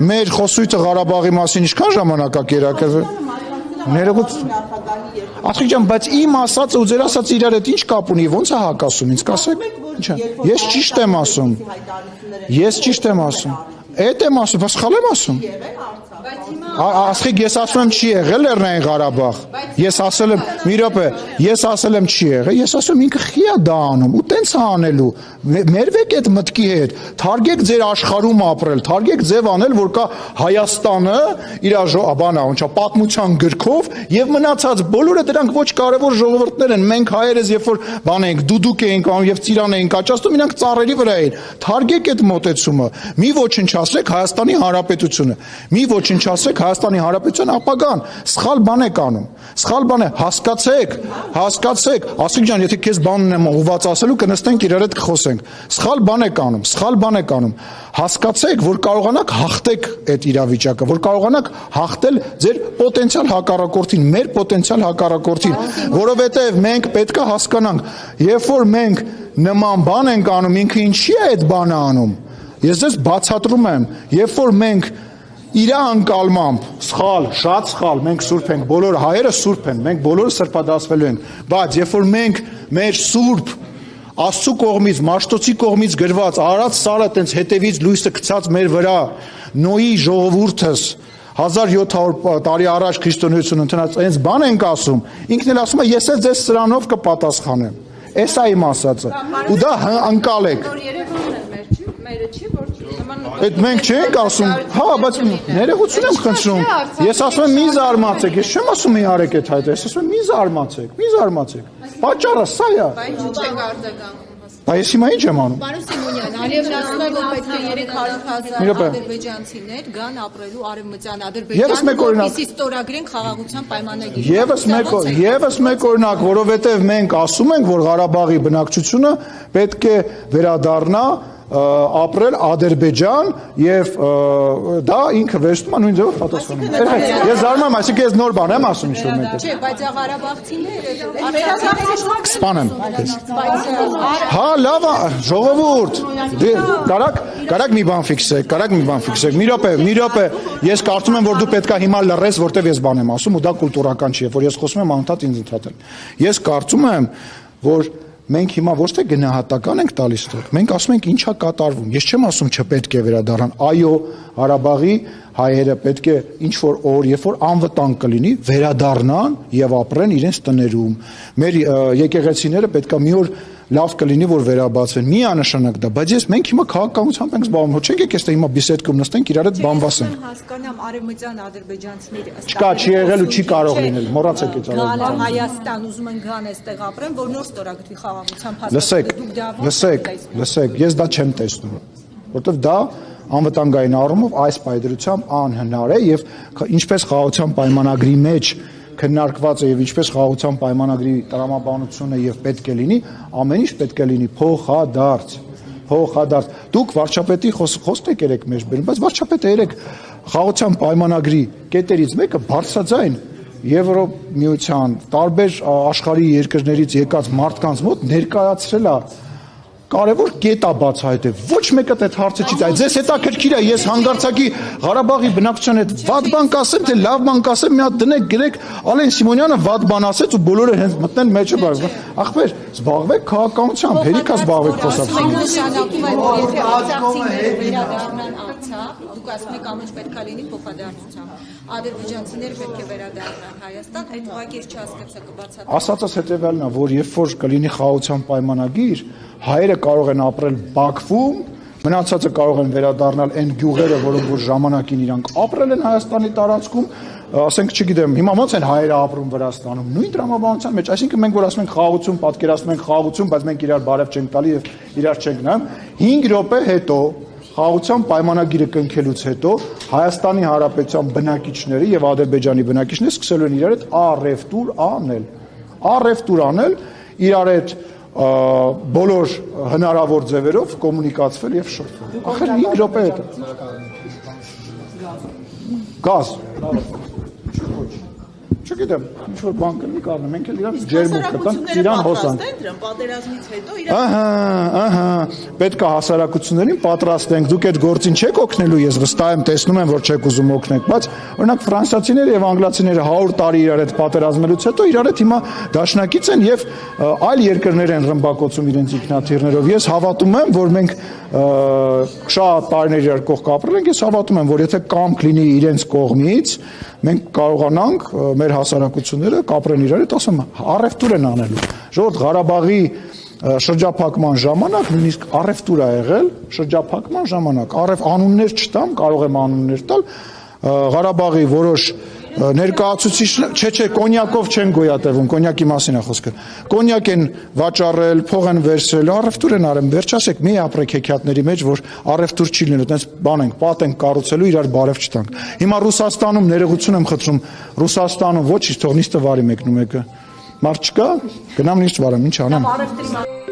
մեր խոսույթը Ղարաբաղի մասին ինչքան ժամանակակերակ է։ Ներողություն։ Ախի ջան, բայց իմ ասածը ու ձեր ասածը իրար հետ ինչ կապ ունի, ո՞նց է հակասում, ինձ կասեք։ Ես ճիշտ եմ ասում։ Ես ճիշտ եմ ասում։ Էդ եմ ասում, բայց սխալ եմ ասում։ Ասխիկ, ես ասում եմ չի եղել Լեռնային Ղարաբաղ։ Ես ասել եմ, մի րոպե, ես ասել եմ չի եղել, ես ասում եմ ինքը խի է դա անում, ու տենց է անելու։ Մերվեք այդ մտքի հետ, թարգեք ձեր աշխարհում ապրել, թարգեք ձև անել, որ կա Հայաստանը իր բանա, ոնչա պատմության գրքով եւ մնացած բոլորը դրանք ոչ կարևոր ժողովուրդներ են։ Մենք հայերս երբ որ բան ենք, դուդուկ էինք անում եւ ծիրան էինք աճացնում, իրանք ծառերի վրա էին։ Թարգեք այդ մոտեցումը։ Մի ոչնչացրեք Հայաստանի Հանրապետությունը։ Մի ոչնչացրեք Հայաստանի Հանրապետության ապագան, սխալ բան եք անում, սխալ բան է, հասկացեք, ասիկ ջան, եթե քեզ բանն եմ ուղված ասելու, կնստենք իրար հետ կխոսենք, սխալ բան եք անում, հասկացեք, որ կարողանաք հաղթեք այդ իրավիճակը, որ կարողանաք հաղթել ձեր պոտենցիալ հակառակորդին, մեր պոտենցիալ հակառակորդին, որովհետև մենք պետք է հասկանանք, երբ որ մենք նման բան ենք անում, ինքը ինչի է այդ բանը անում, ես ձեզ բացատրում եմ, երբ որ մենք իրա անկալմամբ, սխալ, շատ սխալ, մենք սուրբ ենք, բոլոր հայերը սուրբ են, մենք բոլորը սրբադասվելու ենք, բայց երբ որ մենք մեր սուրբ Աստծու կողմից, Մաշտոցի կողմից գրված Արաց Սարը տենց հետևից լույսը գցած մեր վրա, Նոյի ժողովուրդս 1700 տարի առաջ քրիստոնեություն ընդունած այնց բան ենք ասում, ինքն էլ ասում է ես էլ ձեզ սրանով կպատասխանեմ, էս է իմ ասածը, ու դա անկալեք։ Այդ մենք չենք ասում, հա, բայց ներողություն եմ խնդրում, ես ասում եմ մի զարմացեք, ես չեմ ասում մի արեք այդ հայտը, ես ասում եմ մի զարմացեք, պատճառը սա է։ Բայց հիմա ինչ եմ անում։ Պարոն Սիմոնյան, Ալիևն ասում է, որ պետք է 300,000 ադրբեջանցիներ գան ապրելու արևմտյան Ադրբեջանը, որպեսզի ստորագրեն խաղաղության պայմանագիր։ Եվս մեկ օրինակ, որովհետև մենք ասում ենք, որ Ղարաբաղի բնակչությունը պետք է վերադառնա ապրել Ադրբեջան եւ դա ինքը վերջում է նույն ձևով պատասխանում։ Ես զարմանում եմ, այսինքն ես նոր բան եմ ասում ինչ-որ մեկը։ Չէ, բայց Ղարաբաղցիները կսպանեմ։ Հա, լավ, ժողովուրդ։ Կարակ մի բան ֆիքսեք։ Մի րոպե, ես կարծում եմ, որ դու պետքա հիմա լռես, որտեվ ես բան եմ ասում ու դա կուլտուրական չի, որ ես խոսում եմ անդադ ինձ ընդհատել։ Ես կարծում եմ, որ մենք հիմա ոչ թե գնահատական ենք տալիս տեղ, մենք ասում ենք ինչա կատարվում, ես չեմ ասում չպետք է վերադառնան, այո, Ղարաբաղի հայերը պետք է ինչ-որ օր, երբ որ անվտանգ կլինի, վերադառնան եւ ապրեն իրենց տներում, մեր եկեղեցիները պետք է մի օր լավ կլինի, որ վերաբացվեն, միանշանակ դա, բայց մենք հիմա քաղաքականությամբ ենք զբաղվում, ոչ եկեք այստեղ հիմա բիսեդկում նստենք, իրար հետ բանվասենք։ Հասկանամ արևմտյան ադրբեջանցիները Չկա, չի եղել ու չի կարող լինել, մոռացեք այդ Գալը Հայաստան ուզում են գան այստեղ ապրեն, որ նոր ստորագրվի խաղաղության Լսեք, ես դա չեմ տեսնում, որովհետև դա անվտանգային առումով այս պայդրությամբ անհնար է եւ ինչպես խաղաղության պայմանագրի մեջ քննարկված է եւ ինչպես խաղաղության պայմանագրի տրամաբանությունը եւ պետք է լինի, ամեն ինչ պետք է լինի փոխադարձ։ Դուք վարչապետի խոսք եք երեք մեջ բերում, բայց վարչապետը երեք խաղաղության պայմանագրի կետերից մեկը բարձրաձայն Եվրոմիության տարբեր աշխարհի երկրներից եկած մարդկանց մոտ ներկայացրել է կարևոր կետ է բացահայտել։ Ոչ մեկը այդ հարցը չի տա։ Ձեզ հետաքրքիր է, ես հանգարցակի Ղարաբաղի բնակչության հետ վատ բան կասեմ, թե լավ բան կասեմ, մի հատ դնեք, գրեք, Ալեն Սիմոնյանը վատ բան ասեց ու բոլորը հենց մտնեն մեջը բարձ։ Ախպեր, զբաղվեք քաղաքականությամբ, հերիքա զբաղվեք Դուք ասում եք ամեն ինչ պետք է լինի փոխադարձությամբ։ Ադրբեջանցիները պետք է վերադառնան Հայաստան, այդ ուղղակի չհասկացա կբացատրեմ։ Ասածս հետևյալն է, որ երբ որ կլինի խաղաղության պայմանագիր, հայերը կարող են ապրել Բաքվում, մնացածը կարող են վերադառնալ այն գյուղերը, որոնք որ ժամանակին իրանք ապրել են Հայաստանի տարածքում, ասենք, չգիտեմ, հիմա ոնց են հայերը ապրում Վրաստանում, նույն տրամաբանության մեջ, այսինքն մենք որ ասում ենք խաղաղություն, պատկերացնում ենք խաղաղություն, բայց մենք իրար բարև չենք տալի եւ իրար չենք նայում, 5 րոպե հետո խաղաղության պայմանագիրը կնքելուց հետո Հայաստանի Հանրապետության բնակիչները եւ Ադրբեջանի բնակիչները սկսելու են իրար հետ առևտուր անել, իրար հետ բոլոր հնարավոր ձևերով կոմունիկացվել եւ շփվել։ Ախր 5 րոպե հետո։ Գազ։ Չգիտեմ, ինչ որ բան կլինի կարող մենք էլ իրար ջերմուկ կտանք, իրան հոսանք։ Պատերազմից հետո Ահա, պետք է հասարակություններին պատրաստենք, դուք այդ գործին չեք օգնելու, ես վստահ եմ, տեսնում եմ, որ չեք ուզում օգնեք, բայց օրինակ ֆրանսիացիները եւ անգլիացիները 100 տարի իրար հետ պատերազմելուց հետո իրար հետ հիմա դաշնակից են եւ այլ երկրներ են ռմբակոծում իրենց ինքնաթիռներով։ Ես հավատում եմ, որ մենք շատ տարիներ իրար կողք ապրել ենք, ես հավատում եմ, որ եթե կամք լինի իրենց կողմից, մենք կարողանանք մեր հասարակությունները կապրեն իրար հետ, ասեմ, առևտուր են անելու։ Ժողովուրդ, Ղարաբաղի շրջափակման ժամանակ նույնիսկ առևտուր ա եղել, շրջափակման ժամանակ անուններ չտամ, կարող եմ անուններ տալ, Ղարաբաղի որոշ ներկայացուցիչներ, չէ, կոնյակով չեն գոյատևում, կոնյակի մասին է խոսքը։ Կոնյակ են վաճառել, փող են վերցրել, առևտուր են արել, վերջ ասեք, մի ապրեք հեքիաթների մեջ, որ առևտուր չի լինելու, այդպես բան ենք, պատ ենք կառուցելու, իրար բարև չտանք։ Հիմա Ռուսաստանում ներողություն եմ խնդրում, Ռուսաստանում ոչինչ, թող նիստը վարի մեկնումեկը։ Մարդ չկա, գնամ նիստ վարեմ, ինչ անեմ։